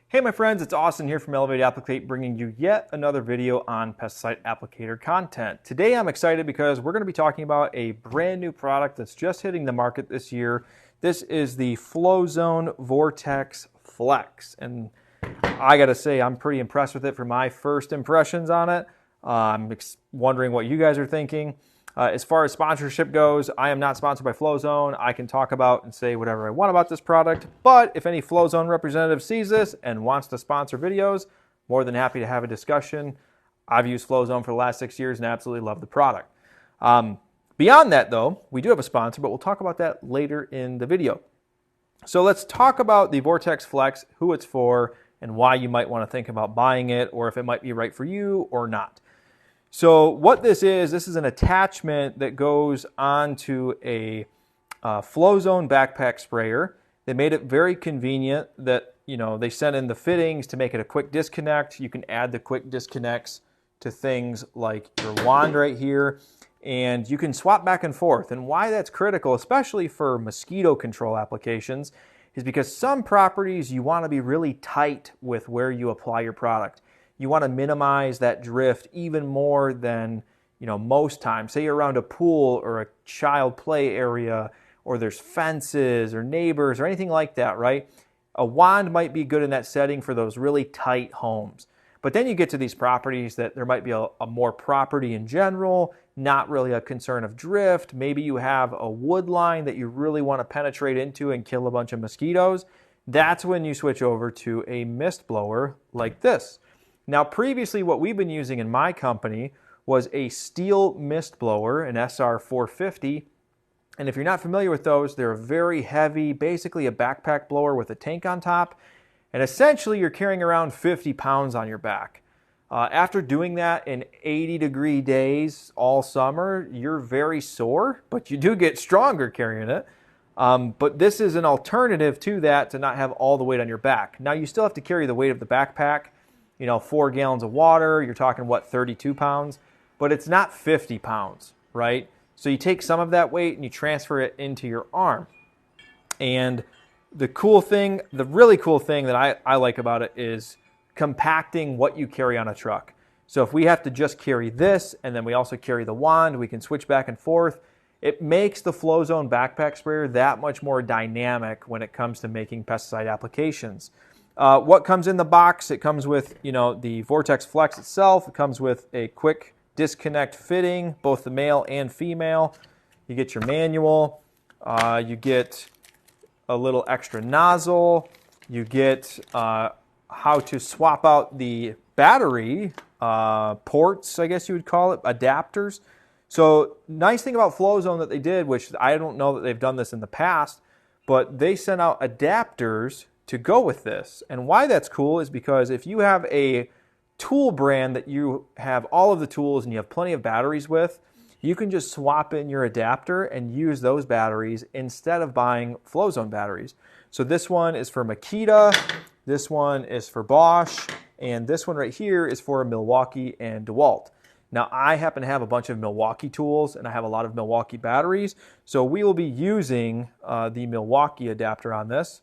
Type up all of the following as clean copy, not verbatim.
Hey my friends, it's Austin here from Elevate Applicate bringing you yet another video on pesticide applicator content. Today I'm excited because we're going to be talking about a brand new product that's just hitting the market this year. This is the Flowzone Vortex Flex, and I gotta say I'm pretty impressed with it for my first impressions on it. I'm wondering what you guys are thinking. As far as sponsorship goes, I am not sponsored by Flowzone. I can talk about and say whatever I want about this product, but if any Flowzone representative sees this and wants to sponsor videos, more than happy to have a discussion. I've used Flowzone for the last 6 years and absolutely love the product. Beyond that though, we do have a sponsor, but we'll talk about that later in the video. So let's talk about the Vortex Flex, who it's for, and why you might want to think about buying it, or if it might be right for you or not. So what this is an attachment that goes onto a Flowzone backpack sprayer. They made it very convenient that, they sent in the fittings to make it a quick disconnect. You can add the quick disconnects to things like your wand right here, and you can swap back and forth. And why that's critical, especially for mosquito control applications, is because some properties you want to be really tight with where you apply your product. You want to minimize that drift even more than, most times. Say you're around a pool or a child play area, or there's fences or neighbors or anything like that, right? A wand might be good in that setting for those really tight homes. But then you get to these properties that there might be a more property in general, not really a concern of drift. Maybe you have a wood line that you really want to penetrate into and kill a bunch of mosquitoes. That's when you switch over to a mist blower like this. Now, previously, what we've been using in my company was a Stihl mist blower, an SR450. And if you're not familiar with those, they're a very heavy, basically a backpack blower with a tank on top. And essentially, you're carrying around 50 pounds on your back. After doing that in 80-degree days all summer, you're very sore, but you do get stronger carrying it. But this is an alternative to that, to not have all the weight on your back. Now, you still have to carry the weight of the backpack. 4 gallons of water, you're talking, 32 pounds? But it's not 50 pounds, right? So you take some of that weight and you transfer it into your arm. And the really cool thing that I like about it is compacting what you carry on a truck. So if we have to just carry this, and then we also carry the wand, we can switch back and forth. It makes the Flowzone backpack sprayer that much more dynamic when it comes to making pesticide applications. What comes in the box? It comes with, the Vortex Flex itself. It comes with a quick disconnect fitting, both the male and female. You get your manual. You get a little extra nozzle. You get how to swap out the battery ports, I guess you would call it, adapters. So nice thing about Flowzone that they did, which I don't know that they've done this in the past, but they sent out adapters to go with this. And why that's cool is because if you have a tool brand that you have all of the tools and you have plenty of batteries with, you can just swap in your adapter and use those batteries instead of buying Flowzone batteries. So this one is for Makita, this one is for Bosch, and this one right here is for Milwaukee and DeWalt. Now, I happen to have a bunch of Milwaukee tools and I have a lot of Milwaukee batteries, so we will be using the Milwaukee adapter on this.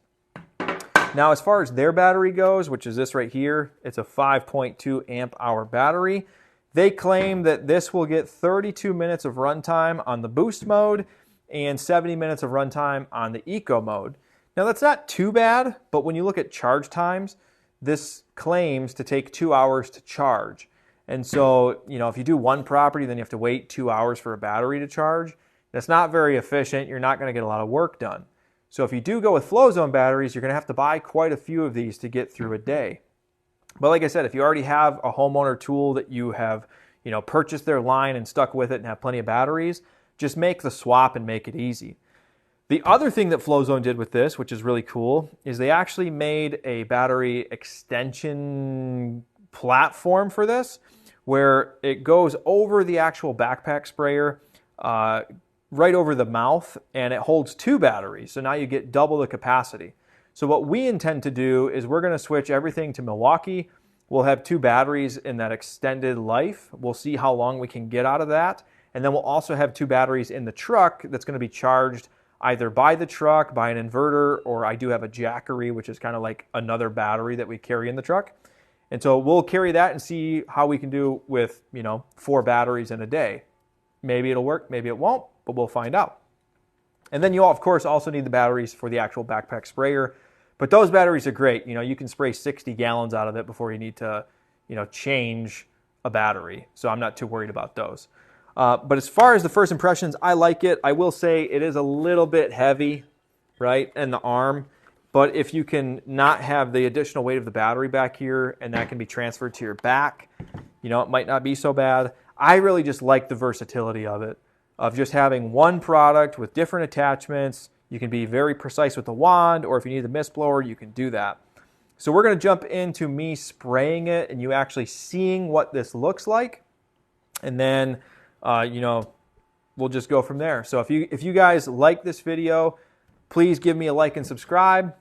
Now, as far as their battery goes, which is this right here, it's a 5.2 amp hour battery. They claim that this will get 32 minutes of runtime on the boost mode and 70 minutes of runtime on the eco mode. Now, that's not too bad, but when you look at charge times, this claims to take 2 hours to charge. And so, if you do one property, then you have to wait 2 hours for a battery to charge. That's not very efficient. You're not going to get a lot of work done. So if you do go with Flowzone batteries, you're going to have to buy quite a few of these to get through a day. But like I said, if you already have a homeowner tool that you have, purchased their line and stuck with it and have plenty of batteries, just make the swap and make it easy. The other thing that Flowzone did with this, which is really cool, is they actually made a battery extension platform for this, where it goes over the actual backpack sprayer, right over the mouth, and it holds 2 batteries. So now you get double the capacity. So what we intend to do is we're going to switch everything to Milwaukee. We'll have 2 batteries in that extended life. We'll see how long we can get out of that. And then we'll also have 2 batteries in the truck that's going to be charged either buy the truck, buy an inverter, or I do have a Jackery, which is kind of like another battery that we carry in the truck. And so we'll carry that and see how we can do with, 4 batteries in a day. Maybe it'll work, maybe it won't, but we'll find out. And then you, of course, also need the batteries for the actual backpack sprayer. But those batteries are great. You can spray 60 gallons out of it before you need to, change a battery. So I'm not too worried about those. But as far as the first impressions, I like it. I will say it is a little bit heavy, right, in the arm. But if you can not have the additional weight of the battery back here and that can be transferred to your back, it might not be so bad. I really just like the versatility of it, of just having one product with different attachments. You can be very precise with the wand, or if you need the mist blower, you can do that. So we're going to jump into me spraying it and you actually seeing what this looks like. And then, we'll just go from there. So if you guys like this video, please give me a like and subscribe.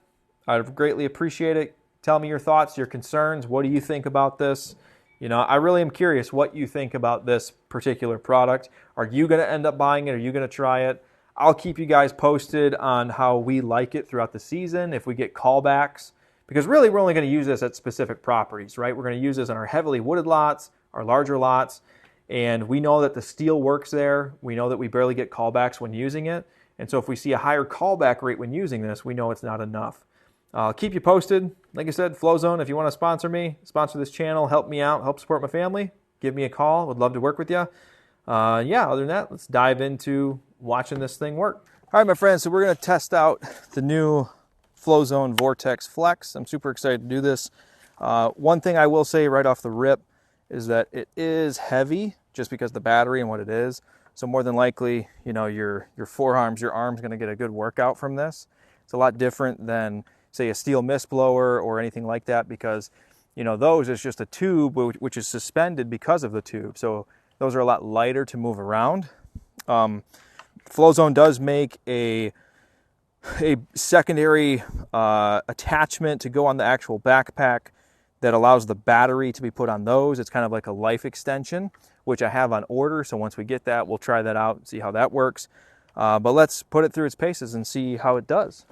I'd greatly appreciate it. Tell me your thoughts, your concerns. What do you think about this? I really am curious what you think about this particular product. Are you going to end up buying it? Are you going to try it? I'll keep you guys posted on how we like it throughout the season, if we get callbacks. Because really, we're only going to use this at specific properties, right? We're going to use this on our heavily wooded lots, our larger lots. And we know that the Stihl works there. We know that we barely get callbacks when using it. And so if we see a higher callback rate when using this, we know it's not enough. I'll keep you posted. Like I said, Flowzone, if you want to sponsor me, sponsor this channel, help me out, help support my family, give me a call. Would love to work with you. Other than that, let's dive into watching this thing work. All right, my friends, so we're going to test out the new Flowzone Vortex Flex. I'm super excited to do this. One thing I will say right off the rip is that it is heavy just because the battery and what it is. So more than likely, your forearms, your arm's going to get a good workout from this. It's a lot different than, say, a Stihl mist blower or anything like that, because those is just a tube which is suspended because of the tube. So those are a lot lighter to move around. Flowzone does make a secondary attachment to go on the actual backpack that allows the battery to be put on those. It's kind of like a life extension, which I have on order. So once we get that, we'll try that out and see how that works. But let's put it through its paces and see how it does.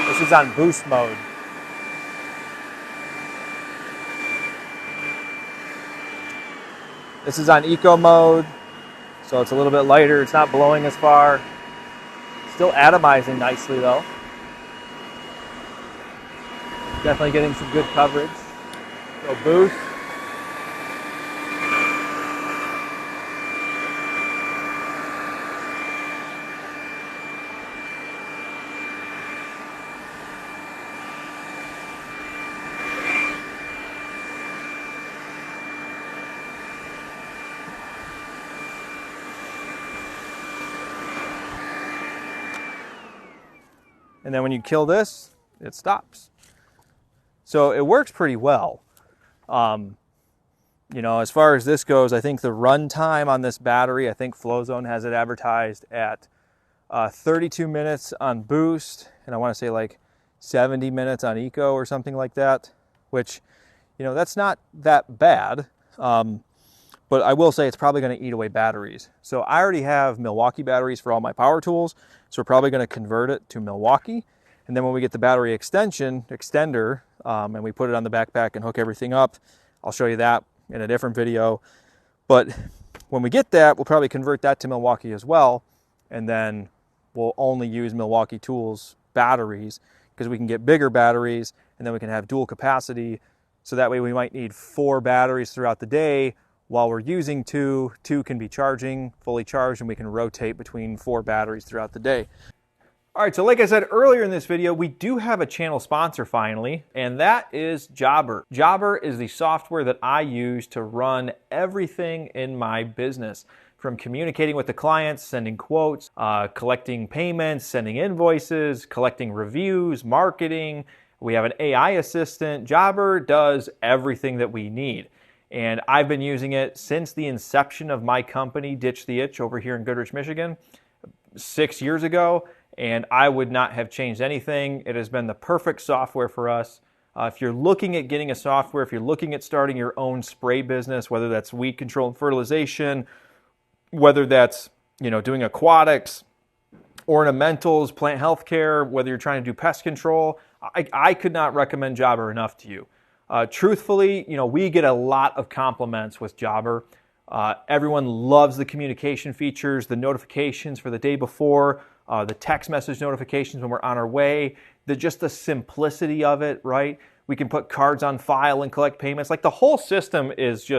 This is on boost mode. This is on eco mode, so it's a little bit lighter. It's not blowing as far. Still atomizing nicely though. Definitely getting some good coverage. So boost. And then when you kill this, it stops. So it works pretty well. As far as this goes, I think the run time on this battery, I think Flowzone has it advertised at 32 minutes on boost, and I want to say like 70 minutes on eco or something like that, which, that's not that bad. But I will say it's probably going to eat away batteries. So I already have Milwaukee batteries for all my power tools, so we're probably going to convert it to Milwaukee. And then when we get the battery extender, and we put it on the backpack and hook everything up, I'll show you that in a different video. But when we get that, we'll probably convert that to Milwaukee as well. And then we'll only use Milwaukee Tools batteries, because we can get bigger batteries and then we can have dual capacity. So that way we might need 4 batteries throughout the day. While we're using 2 can be fully charged, and we can rotate between 4 batteries throughout the day. All right, so like I said earlier in this video, we do have a channel sponsor finally, and that is Jobber. Jobber is the software that I use to run everything in my business, from communicating with the clients, sending quotes, collecting payments, sending invoices, collecting reviews, marketing. We have an AI assistant. Jobber does everything that we need. And I've been using it since the inception of my company, Ditch the Itch, over here in Goodrich, Michigan, 6 years ago, and I would not have changed anything. It has been the perfect software for us. If you're looking at getting a software, if you're looking at starting your own spray business, whether that's weed control and fertilization, whether that's doing aquatics, ornamentals, plant health care, whether you're trying to do pest control, I could not recommend Jobber enough to you. Truthfully, we get a lot of compliments with Jobber. Everyone loves the communication features, the notifications for the day before, the text message notifications when we're on our way, just the simplicity of it, right? We can put cards on file and collect payments. Like, the whole system is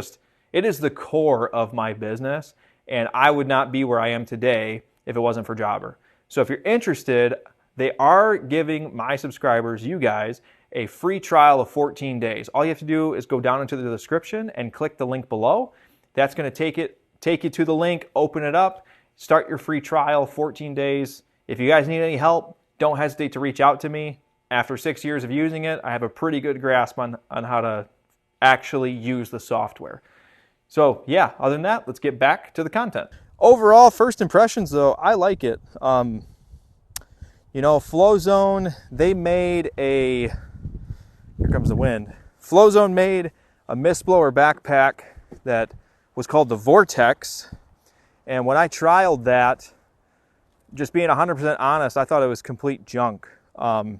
it is the core of my business, and I would not be where I am today if it wasn't for Jobber. So if you're interested, they are giving my subscribers, you guys, a free trial of 14 days. All you have to do is go down into the description and click the link below. That's going to take you to the link, open it up, start your free trial, 14 days. If you guys need any help, don't hesitate to reach out to me. After 6 years of using it, I have a pretty good grasp on how to actually use the software. So yeah, other than that, let's get back to the content. Overall, first impressions though, I like it. Flowzone, they made here comes the wind. Flowzone made a mist blower backpack that was called the Vortex. And when I trialed that, just being 100% honest, I thought it was complete junk. I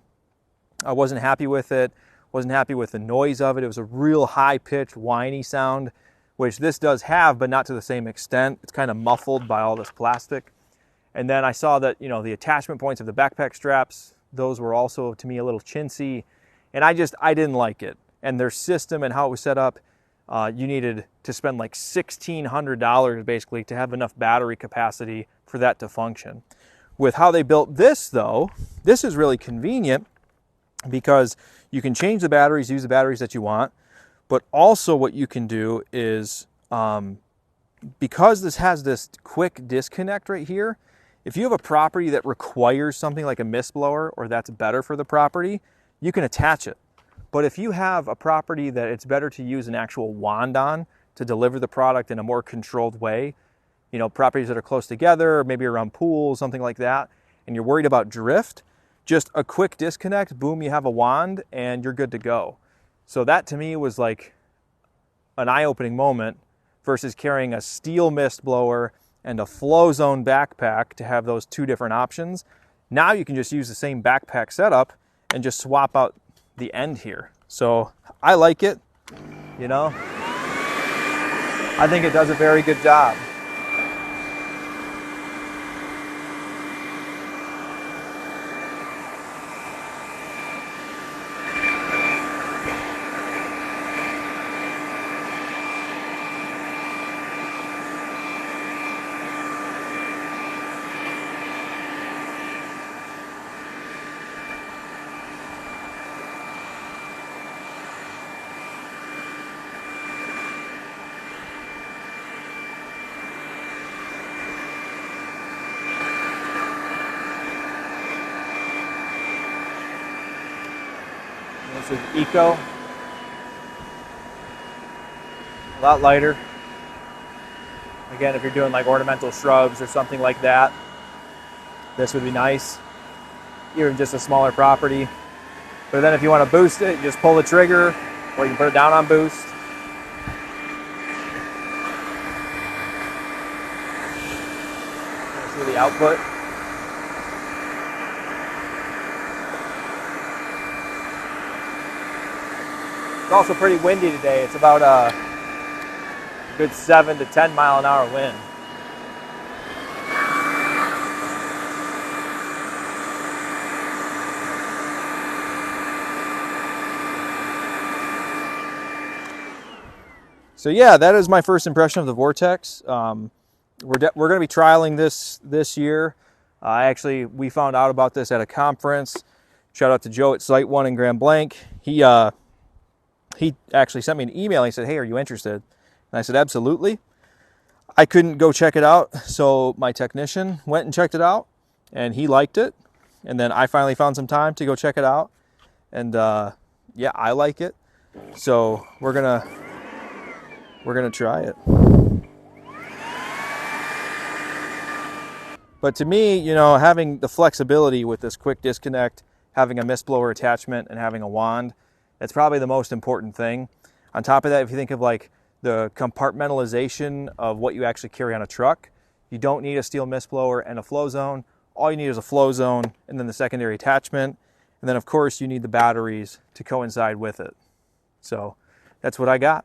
wasn't happy with it, wasn't happy with the noise of it. It was a real high-pitched, whiny sound, which this does have, but not to the same extent. It's kind of muffled by all this plastic. And then I saw that, the attachment points of the backpack straps, those were also, to me, a little chintzy. And I didn't like it. And their system and how it was set up, you needed to spend like $1,600 basically to have enough battery capacity for that to function. With how they built this though, this is really convenient because you can change the batteries, use the batteries that you want, but also what you can do is, because this has this quick disconnect right here, if you have a property that requires something like a mist blower or that's better for the property, you can attach it. But if you have a property that it's better to use an actual wand on to deliver the product in a more controlled way, properties that are close together, maybe around pools, something like that, and you're worried about drift, just a quick disconnect, boom, you have a wand and you're good to go. So that to me was like an eye-opening moment versus carrying a Stihl mist blower and a Flowzone backpack to have those two different options. Now you can just use the same backpack setup and just swap out the end here. So I like it, I think it does a very good job. This is Eco. A lot lighter. Again, if you're doing like ornamental shrubs or something like that, this would be nice. Even just a smaller property. But then if you want to boost it, you just pull the trigger, or you can put it down on boost. See the output. It's also pretty windy today. It's about a good 7 to 10 mile an hour wind. So yeah, that is my first impression of the Vortex. We're going to be trialing this year. We found out about this at a conference. Shout out to Joe at Site One in Grand Blanc. He actually sent me an email. He said, "Hey, are you interested?" And I said, "Absolutely." I couldn't go check it out, so my technician went and checked it out, and he liked it. And then I finally found some time to go check it out, and yeah, I like it. So we're gonna we're going to try it. But to me, you know, having the flexibility with this quick disconnect, having a mist blower attachment, and having a wand, that's probably the most important thing. On top of that, if you think of like the compartmentalization of what you actually carry on a truck, you don't need a Stihl mist blower and a Flowzone. All you need is a Flowzone and then the secondary attachment. And then of course you need the batteries to coincide with it. So that's what I got.